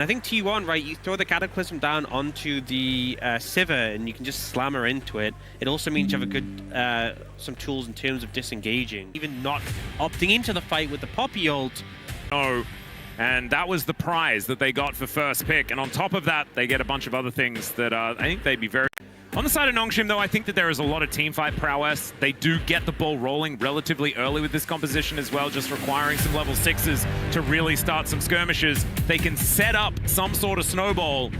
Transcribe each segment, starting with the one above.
I think T1, right, you throw the Cataclysm down onto the Sivir and you can just slam her into it. It also means you have a good, some tools in terms of disengaging. Even not opting into the fight with the Poppy ult. Oh, and that was the prize that they got for first pick. And on top of that, they get a bunch of other things that I think they'd be very... On the side of Nongshim, though, I think that there is a lot of teamfight prowess. They do get the ball rolling relatively early with this composition as well, just requiring some level 6s to really start some skirmishes. They can set up some sort of snowball,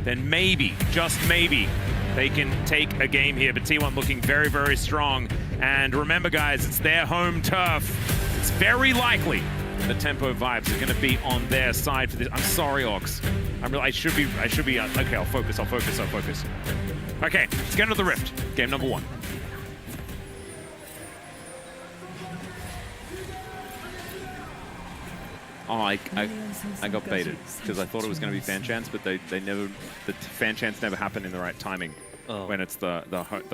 then maybe, just maybe, they can take a game here. But T1 looking very, very strong. And remember, guys, it's their home turf. It's very likely the tempo vibes are going to be on their side for this. I'm sorry, Ox. I should be, okay, I'll focus. Okay, let's get into the Rift. Game number 1. Oh, I got baited because I thought it was going to be fan chance, but the fan chance never happened in the right timing when it's the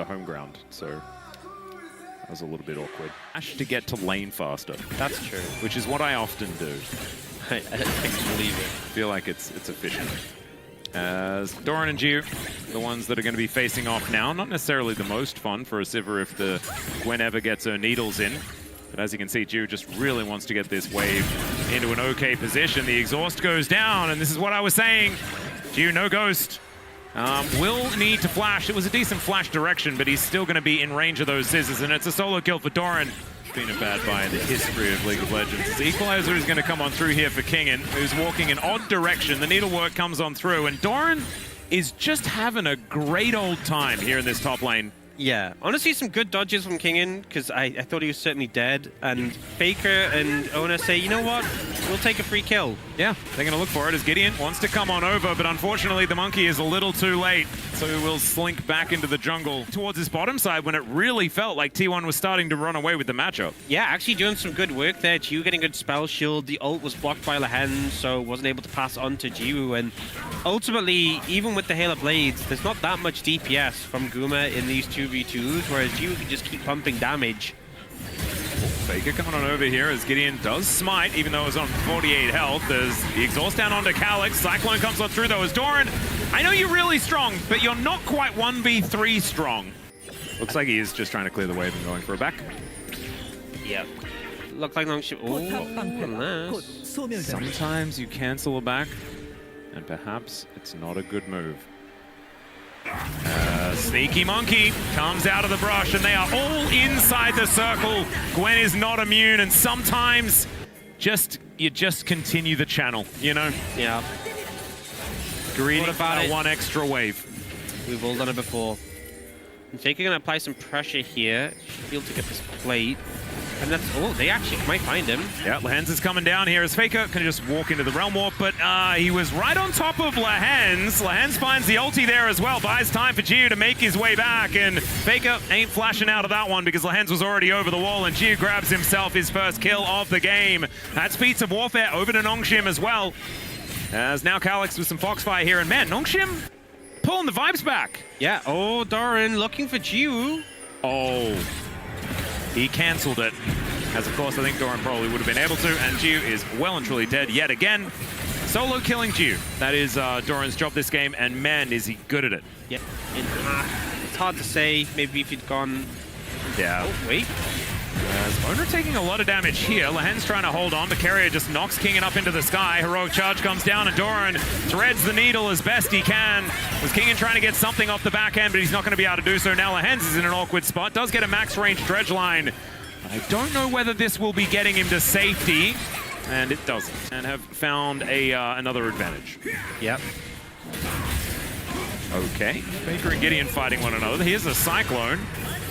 home ground. So that was a little bit awkward. To get to lane faster. That's true. Which is what I often do. I believe it. I feel like it's efficient. As Doran and Jiu, the ones that are going to be facing off now. Not necessarily the most fun for a Sivir if the Gwen ever gets her needles in. But as you can see, Jiu just really wants to get this wave into an okay position. The exhaust goes down, and this is what I was saying. Jiu, no ghost. Will need to flash. It was a decent flash direction, but he's still going to be in range of those scissors, and it's a solo kill for Doran. Been a bad buy in the history of League of Legends. The equalizer is going to come on through here for Kingen, who's walking in odd direction. The needlework comes on through, and Doran is just having a great old time here in this top lane. Yeah, honestly, some good dodges from Kingen, because I thought he was certainly dead. And Faker and Ona say, you know what? We'll take a free kill. Yeah, they're going to look for it as Gideon wants to come on over, but unfortunately the monkey is a little too late. So he will slink back into the jungle towards his bottom side when it really felt like T1 was starting to run away with the matchup. Yeah, actually doing some good work there. Jiu getting good spell shield. The ult was blocked by Lehen, so wasn't able to pass on to Jiu. And ultimately, even with the Hail of Blades, there's not that much DPS from Guma in these 2v2s, whereas Jiu can just keep pumping damage. Faker coming on over here as Gideon does smite, even though it's on 48 health. There's the exhaust down onto Calyx. Cyclone comes on through though as Doran. I know you're really strong, but you're not quite 1v3 strong. Looks like he is just trying to clear the wave and going for a back. Yep. Looks like nongshim. Oh, nice. Sometimes you cancel a back, and perhaps it's not a good move. Sneaky Monkey comes out of the brush, and they are all inside the circle. Gwen is not immune, and sometimes you just continue the channel, you know? Yeah. Greedy for one extra wave. We've all done it before. And Faker gonna apply some pressure here. Should be able to get this plate. And that's, oh, they actually might find him. Yeah, Lehens is coming down here as Faker can just walk into the Realm Warp, but he was right on top of Lehens. Lehens finds the ulti there as well, buys time for Jiu to make his way back, and Faker ain't flashing out of that one because Lehens was already over the wall, and Jiu grabs himself his first kill of the game. That's Feats of Warfare over to Nongshim as well. As now Calyx with some Foxfire here, and man, Nongshim pulling the vibes back. Yeah, oh, Doran looking for Jiu. Oh. He cancelled it, as of course I think Doran probably would have been able to, and Jiu is well and truly dead yet again. Solo killing Jiu. That is Doran's job this game, and man, is he good at it. Yeah, it's hard to say. Maybe if he'd gone... Yeah. Oh, wait. Owner taking a lot of damage here. Lehen's trying to hold on, but Carrier just knocks Kingen up into the sky. Heroic Charge comes down, and Doran threads the needle as best he can. Was Kingen trying to get something off the back end, but he's not going to be able to do so. Now Lehens is in an awkward spot. Does get a max range dredge line. I don't know whether this will be getting him to safety, and it doesn't. And have found another advantage. Yep. Okay, Faker and Gideon fighting one another. Here's a Cyclone.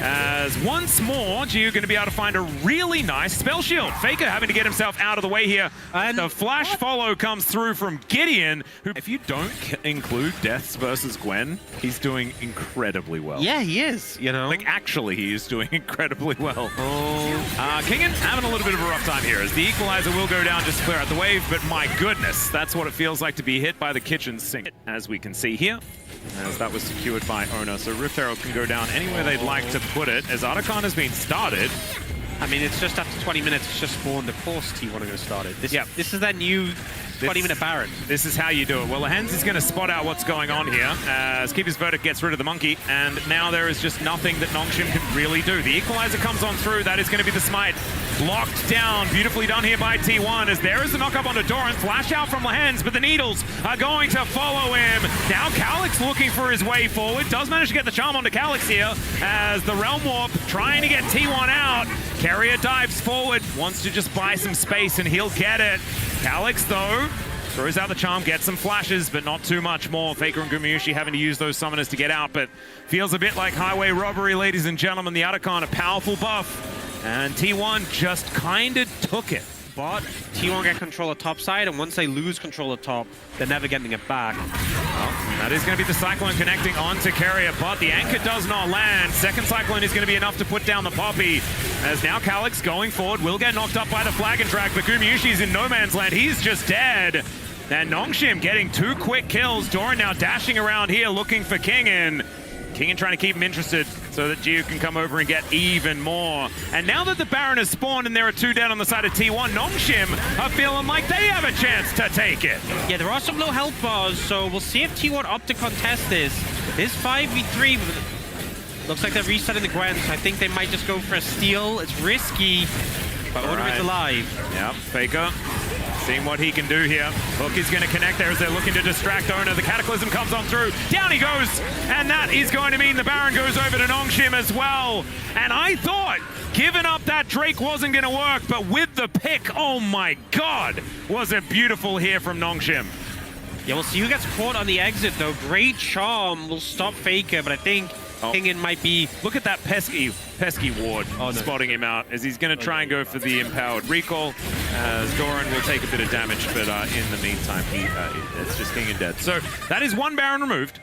As once more, Jiu going to be able to find a really nice spell shield. Faker having to get himself out of the way here. And the flash follow comes through from Gideon, who, if you don't include deaths versus Gwen, he's doing incredibly well. Yeah, he is, you know. Like, actually, he is doing incredibly well. Oh. Kingen having a little bit of a rough time here, as the equalizer will go down just to clear out the wave, but my goodness, that's what it feels like to be hit by the kitchen sink, as we can see here. As that was secured by Ona, so Rift Herald can go down anywhere they'd like to put it, as Articon has been started. I mean, it's just after 20 minutes, it's just spawned. Of course T1 are going to start it. This is that new Not even a Baron. This is how you do it. Well, Lehens is going to spot out what's going on here as Keeper's Verdict gets rid of the monkey, and now there is just nothing that nongshim can really do. The Equalizer comes on through. That is going to be the smite. Locked down. Beautifully done here by T1 as there is the knock-up onto Doran. Flash out from Lehens, but the Needles are going to follow him. Now Calyx looking for his way forward. Does manage to get the charm onto Calyx here as the Realm Warp trying to get T1 out. Carrier dives forward, wants to just buy some space and he'll get it. Calyx though, throws out the charm, gets some flashes, but not too much more. Faker and Gumayusi having to use those summoners to get out, but feels a bit like highway robbery, ladies and gentlemen. The Otacon, a powerful buff, and T1 just kind of took it. But T1 get control of top side, and once they lose control of top, they're never getting it back. Well, that is going to be the Cyclone connecting onto Carrier, but the anchor does not land. Second Cyclone is going to be enough to put down the Poppy. As now Calyx going forward will get knocked up by the Flag and Drag, but Gumayusi is in no man's land. He's just dead. And nongshim getting 2 quick kills. Doran now dashing around here looking for Kingen. Kingen trying to keep him interested so that Jiu can come over and get even more. And now that the Baron has spawned and there are 2 dead on the side of T1, nongshim are feeling like they have a chance to take it. Yeah, there are some low health bars, so we'll see if T1 opt to contest this. This 5v3, looks like they're resetting the Gwent. I think they might just go for a steal. It's risky, but Order is alive. Yep, Faker seeing what he can do here. Hook is going to connect there as they're looking to distract Owner. The Cataclysm comes on through. Down he goes. And that is going to mean the Baron goes over to nongshim as well. And I thought giving up that Drake wasn't going to work, but with the pick, oh my God, was it beautiful here from nongshim. Yeah, we'll see who gets caught on the exit, though. Great charm will stop Faker, but I think Kingen might be... Look at that pesky ward spotting him out as he's going to try and go for the empowered recall. As Doran will take a bit of damage, but in the meantime, it's just Kingen dead. So that is 1 Baron removed.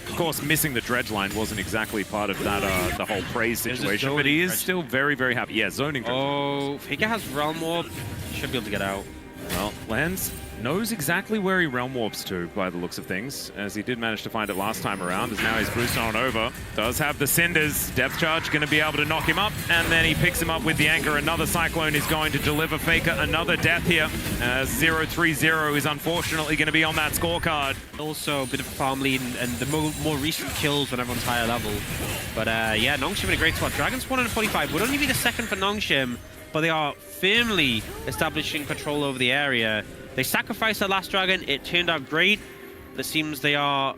Of course, missing the dredge line wasn't exactly part of that the whole praise situation, but he is still very, very happy. Yeah, zoning. Oh, Faker has Realm Warp. Should be able to get out. Well, Lens knows exactly where he Realm Warps to by the looks of things, as he did manage to find it last time around, as now he's boosted on over. Does have the Cinders. Depth Charge going to be able to knock him up, and then he picks him up with the Anchor. Another Cyclone is going to deliver Faker another death here, as 0-3-0 is unfortunately going to be on that scorecard. Also a bit of farm lead and the more recent kills when everyone's higher level. But yeah, nongshim in a great spot. Dragon's 145 would only be the second for nongshim, but they are firmly establishing control over the area. They sacrificed their last dragon. It turned out great. It seems they are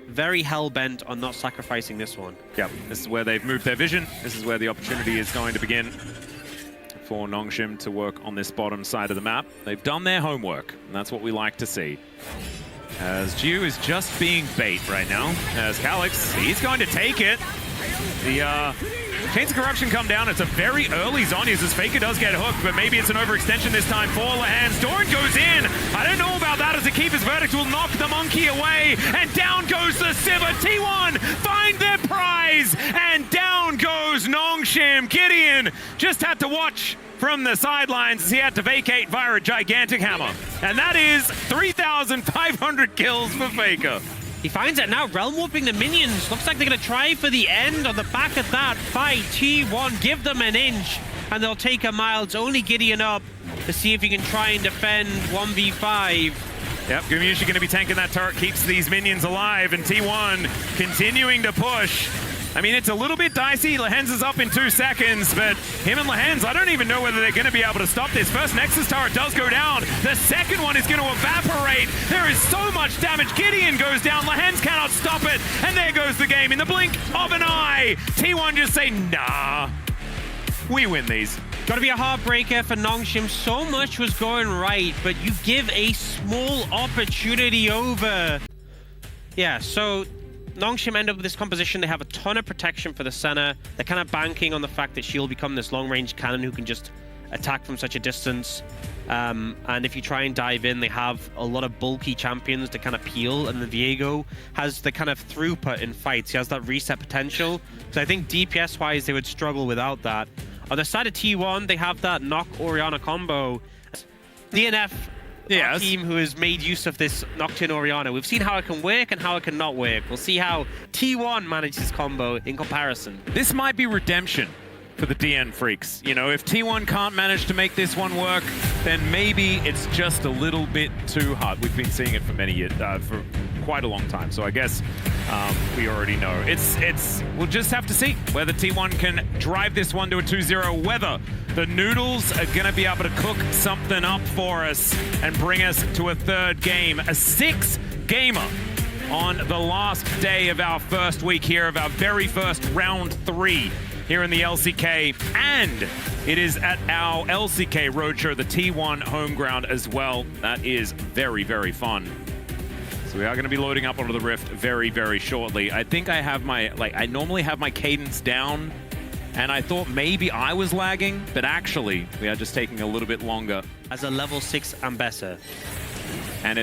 very hell-bent on not sacrificing this one. Yep, this is where they've moved their vision. This is where the opportunity is going to begin for nongshim to work on this bottom side of the map. They've done their homework, and that's what we like to see. As Jiu is just being bait right now. As Calyx, he's going to take it. The Chains of Corruption come down. It's a very early Zhonya's as Faker does get hooked, but maybe it's an overextension this time for Lehens. Doran goes in. I don't know about that as the Keeper's Verdict will knock the monkey away. And down goes the Sivir. T1 find their prize. And down goes nongshim. Gideon just had to watch from the sidelines as he had to vacate via a gigantic hammer. And that is 3,500 kills for Faker. He finds it now, Realm Warping the minions. Looks like they're going to try for the end on the back of that fight. T1, give them an inch, and they'll take a mile. It's only Gideon up to see if he can try and defend 1v5. Yep, Gumayusi going to be tanking that turret, keeps these minions alive, and T1 continuing to push. I mean, it's a little bit dicey. Lehens is up in 2 seconds, but him and Lehens, I don't even know whether they're going to be able to stop this. First Nexus turret does go down. The second one is going to evaporate. There is so much damage. Gideon goes down. Lehens cannot stop it. And there goes the game in the blink of an eye. T1 just say, nah, we win these. Got to be a heartbreaker for nongshim. So much was going right, but you give a small opportunity over. Yeah, so nongshim end up with this composition. They have a ton of protection for the center. They're kind of banking on the fact that she'll become this long-range cannon who can just attack from such a distance. And if you try and dive in, they have a lot of bulky champions to kind of peel, and the Viego has the kind of throughput in fights. He has that reset potential. So I think DPS-wise, they would struggle without that. On the side of T1, they have that knock Orianna combo. DNF, our team who has made use of this Nocturne Orianna. We've seen how it can work and how it can not work. We'll see how T1 manages combo in comparison. This might be redemption for the DN freaks. You know, if T1 can't manage to make this one work, then maybe it's just a little bit too hard. We've been seeing it for many years, for quite a long time. So I guess we already know. We'll just have to see whether T1 can drive this one to a 2-0, whether the Noodles are going to be able to cook something up for us and bring us to a third game. A 6-gamer on the last day of our first week here, of our very first round 3 here in the LCK. And it is at our LCK Roadshow, the T1 home ground as well. That is very, very fun. So we are going to be loading up onto the Rift very, very shortly. I think I have my, I normally have my cadence down, and I thought maybe I was lagging, but actually we are just taking a little bit longer. As a level 6 ambassador. And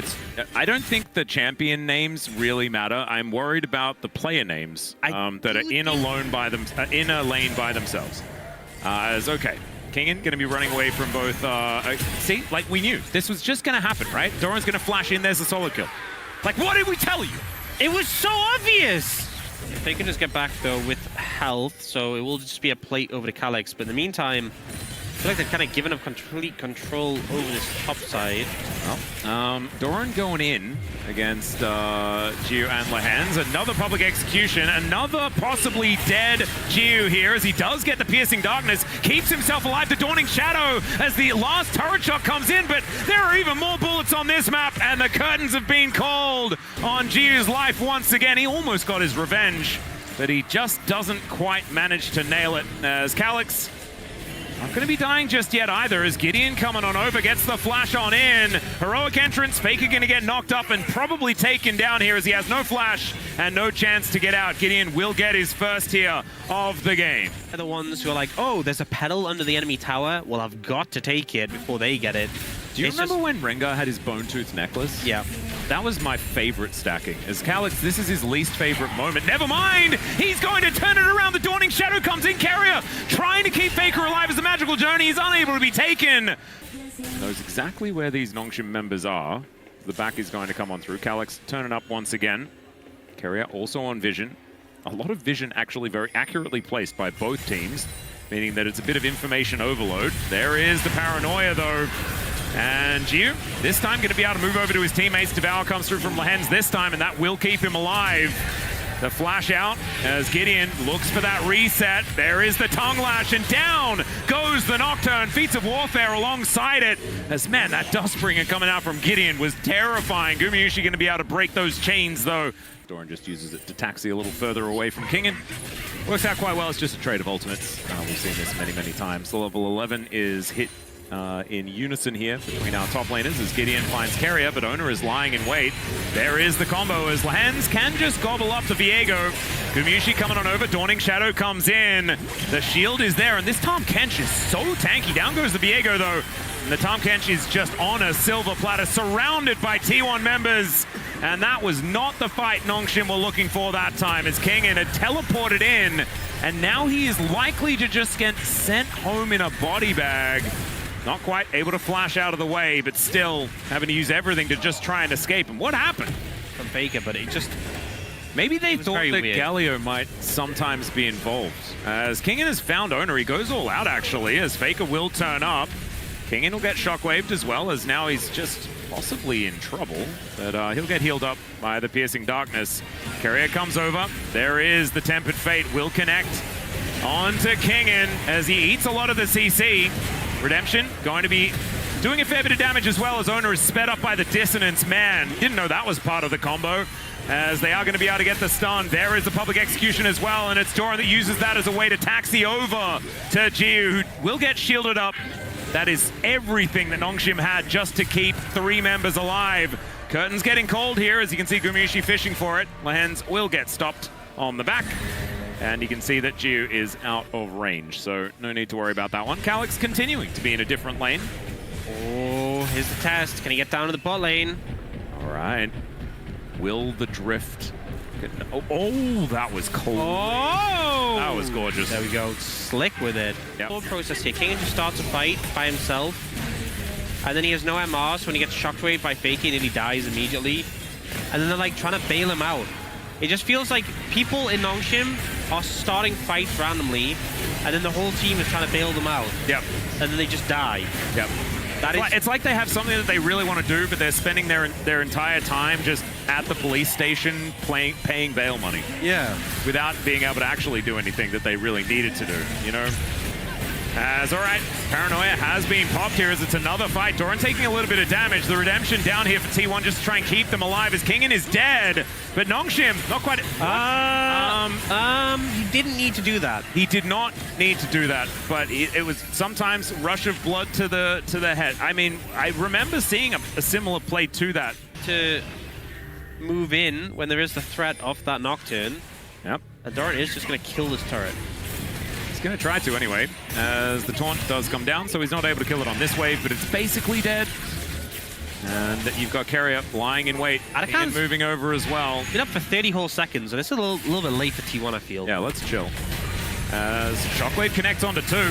I don't think the champion names really matter. I'm worried about the player names that are in a lane by themselves. Okay. Kingen going to be running away from both. See, like we knew this was just going to happen, right? Doran's going to flash in. There's a solo kill. Like, what did we tell you? It was so obvious. They can just get back though with health, so it will just be a plate over to Calyx. But in the meantime, I feel like they've kind of given up complete control over this top side. Well, Doran going in against Jiu and Lahens. Another public execution. Another possibly dead Jiu here as he does get the piercing darkness. Keeps himself alive. The Dawning Shadow as the last turret shot comes in. But there are even more bullets on this map. And the curtains have been called on Jiu's life once again. He almost got his revenge. But he just doesn't quite manage to nail it as Calyx not going to be dying just yet either, as Gideon coming on over, gets the flash on in. Heroic entrance, Faker going to get knocked up and probably taken down here as he has no flash and no chance to get out. Gideon will get his first here of the game. They're the ones who are like, oh, there's a pedal under the enemy tower. Well, I've got to take it before they get it. Do you remember when Rengar had his bone tooth necklace? Yeah. That was my favorite stacking. As Calyx, this is his least favorite moment. Never mind! He's going to turn it around. The Dawning Shadow comes in. Carrier trying to keep Faker alive as the magical journey is unable to be taken. Knows exactly where these nongshim members are. The back is going to come on through. Calyx turning up once again. Carrier also on vision. A lot of vision actually very accurately placed by both teams, meaning that it's a bit of information overload. There is the paranoia though. And Jiu, this time going to be able to move over to his teammates. Devour comes through from Lahens this time, and that will keep him alive. The flash out as Gideon looks for that reset. There is the tongue lash, and down goes the Nocturne. Feats of Warfare alongside it. As, man, that Dustbringer coming out from Gideon was terrifying. Gumayusi going to be able to break those chains, though. Doran just uses it to taxi a little further away from Kingen. Works out quite well. It's just a trade of ultimates. We've seen this many, many times. The level 11 is hit in unison here between our top laners as Gideon finds Carrier, but Owner is lying in wait. There is the combo as Lahens can just gobble up the Viego. Gumayusi coming on over, Dawning Shadow comes in. The shield is there, and this Tahm Kench is so tanky. Down goes the Viego though, and the Tahm Kench is just on a silver platter, surrounded by T1 members. And that was not the fight nongshim were looking for that time, as Kingen had teleported in, and now he is likely to just get sent home in a body bag. Not quite able to flash out of the way, but still having to use everything to just try and escape. And what happened? From Faker, but it just... Maybe they thought that Galio might sometimes be involved. As Kingen has found Owner, he goes all out actually, as Faker will turn up. Kingen will get shockwaved as well, as now he's just possibly in trouble. But he'll get healed up by the piercing darkness. Carrier comes over. There is the Tempered Fate, will connect onto Kingen as he eats a lot of the CC. Redemption going to be doing a fair bit of damage as well, as Owner is sped up by the Dissonance. Man, didn't know that was part of the combo, as they are going to be able to get the stun. There is the public execution as well, and it's Doran that uses that as a way to taxi over to Jiu, who will get shielded up. That is everything that nongshim had just to keep 3 members alive. Curtains getting called here, as you can see Gumayusi fishing for it. Lahens will get stopped on the back. And you can see that Jiu is out of range, so no need to worry about that one. Calyx continuing to be in a different lane. Oh, here's the test. Can he get down to the bot lane? All right. Will the drift... Oh, that was cold. Oh! That was gorgeous. There we go. Slick with it. Yep. Whole process here. Kingen just starts a fight by himself. And then he has no MR, so when he gets shockwaved by Fakie, he dies immediately. And then they're like trying to bail him out. It just feels like people in nongshim are starting fights randomly, and then the whole team is trying to bail them out. Yep. And then they just die. Yep. It's like they have something that they really want to do, but they're spending their entire time just at the police station paying bail money. Yeah. Without being able to actually do anything that they really needed to do, you know? As, all right, Paranoia has been popped here as it's another fight. Doran taking a little bit of damage. The redemption down here for T1 just to try and keep them alive as Kingen is dead. But nongshim, not quite. He didn't need to do that. He did not need to do that, but it was sometimes rush of blood to the head. I mean, I remember seeing a similar play to that. To move in when there is the threat of that Nocturne. Yep. And Doran is just going to kill this turret. He's going to try to anyway, as the taunt does come down, so he's not able to kill it on this wave, but it's basically dead. And you've got Carrier lying in wait and moving over as well. Been up for 30 whole seconds, and it's a little bit late for T1, I feel. Yeah, let's chill. As Shockwave connects onto 2.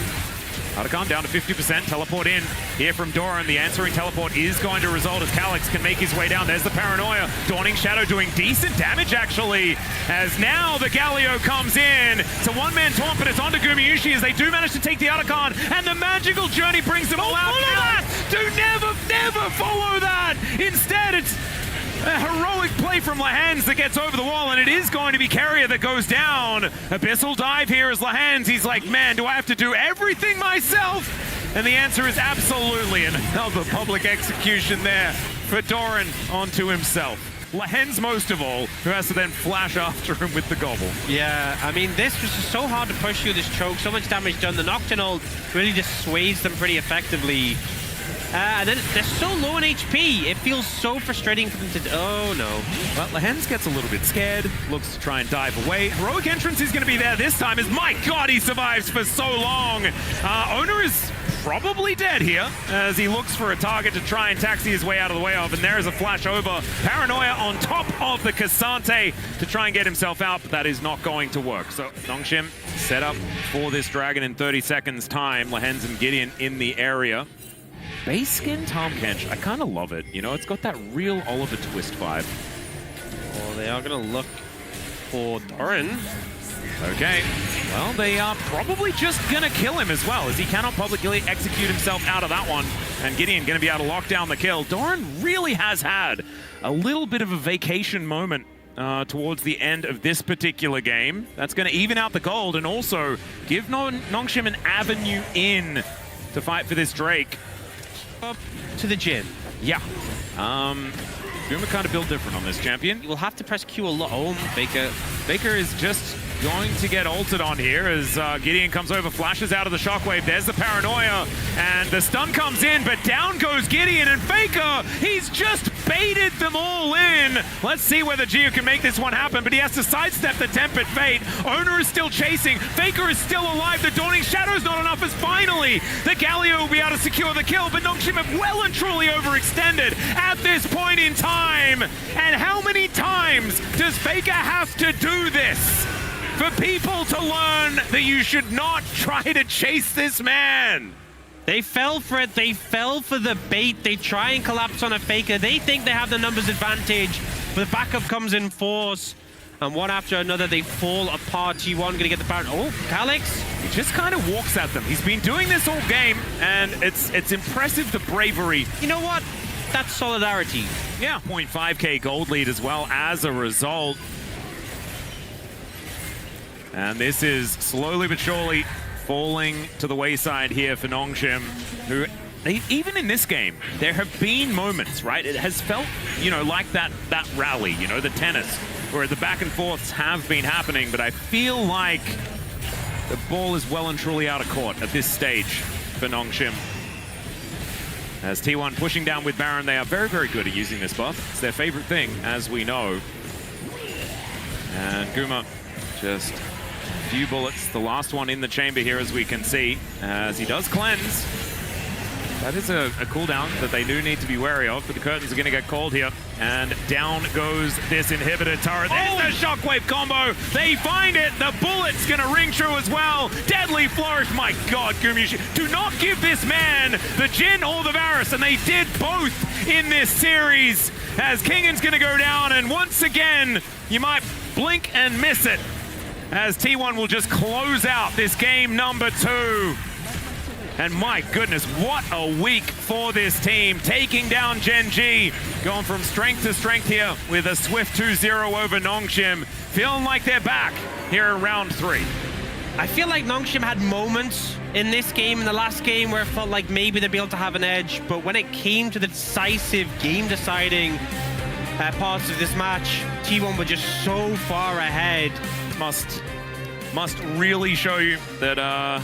Arakan down to 50%, teleport in here from Doran. The answering teleport is going to result as Calyx can make his way down. There's the Paranoia. Dawning Shadow doing decent damage, actually, as now the Galio comes in. It's a one-man taunt, but it's onto Gumayushi as they do manage to take the Arakan, and the magical journey brings them all out. Follow that! Do never follow that! Instead, it's a heroic play from Lahans that gets over the wall, and it is going to be Carrier that goes down. Abyssal dive here as Lahans. He's like, man, do I have to do everything myself? And the answer is absolutely. Another public execution there for Doran onto himself. Lahans most of all, who has to then flash after him with the gobble. Yeah, I mean, this was just so hard to push through this choke. So much damage done. The Nocturnal really just sways them pretty effectively. And then they're so low on HP, it feels so frustrating for them to... Oh, no. Well, Lahens gets a little bit scared, looks to try and dive away. Heroic Entrance is going to be there this time, as, my God, he survives for so long. Owner is probably dead here, as he looks for a target to try and taxi his way out of the way of, and there is a flash over. Paranoia on top of the Cassante to try and get himself out, but that is not going to work. So, Nongshim set up for this Dragon in 30 seconds time. Lahens and Gideon in the area. Base skin Tahm Kench, I kind of love it. You know, it's got that real Oliver Twist vibe. Well, they are going to look for Doran. Okay, well, they are probably just going to kill him as well, as he cannot publicly execute himself out of that one. And Gideon going to be able to lock down the kill. Doran really has had a little bit of a vacation moment towards the end of this particular game. That's going to even out the gold and also give Nongshim an avenue in to fight for this Drake. Up to the Jin. Yeah. Guma kind of built different on this champion. You will have to press Q a lot. Oh, Baker is just going to get ulted on here as Gideon comes over, flashes out of the shockwave. There's the Paranoia, and the stun comes in, but down goes Gideon, and Faker, he's just baited them all in. Let's see whether Gio can make this one happen, but he has to sidestep the Tempered Fate. Owner is still chasing. Faker is still alive. The Dawning Shadow's not enough, as finally the Galio will be able to secure the kill, but Nongshim have well and truly overextended at this point in time. And how many times does Faker have to do this for people to learn that you should not try to chase this man? They fell for it. They fell for the bait. They try and collapse on a Faker. They think they have the numbers advantage, but the backup comes in force. And one after another, they fall apart. T1 going to get the Baron. Oh, Calyx. He just kind of walks at them. He's been doing this all game, and it's impressive, the bravery. You know what? That's solidarity. Yeah, 0.5k gold lead as well as a result. And this is slowly but surely falling to the wayside here for Nongshim, who, even in this game, there have been moments, right? It has felt, you know, like that rally, you know, the tennis, where the back and forths have been happening, but I feel like the ball is well and truly out of court at this stage for Nongshim. As T1 pushing down with Baron, they are very, very good at using this buff. It's their favorite thing, as we know. And Guma just a few bullets. The last one in the chamber here, as we can see, as he does cleanse. That is a cooldown that they do need to be wary of, but the curtains are going to get called here. And down goes this inhibitor turret. There's the shockwave combo. They find it. The bullet's going to ring true as well. Deadly flourish. My God, Gumayushi. Do not give this man the Jin or the Varus, and they did both in this series. As Kingan's going to go down, and once again, you might blink and miss it. as T1 will just close out this game number 2. And my goodness, what a week for this team. Taking down Gen G, going from strength to strength here with a swift 2-0 over nongshim. Feeling like they're back here in round 3. I feel like nongshim had moments in this game, in the last game, where it felt like maybe they'd be able to have an edge, but when it came to the decisive, game-deciding parts of this match, T1 were just so far ahead. Must really show you that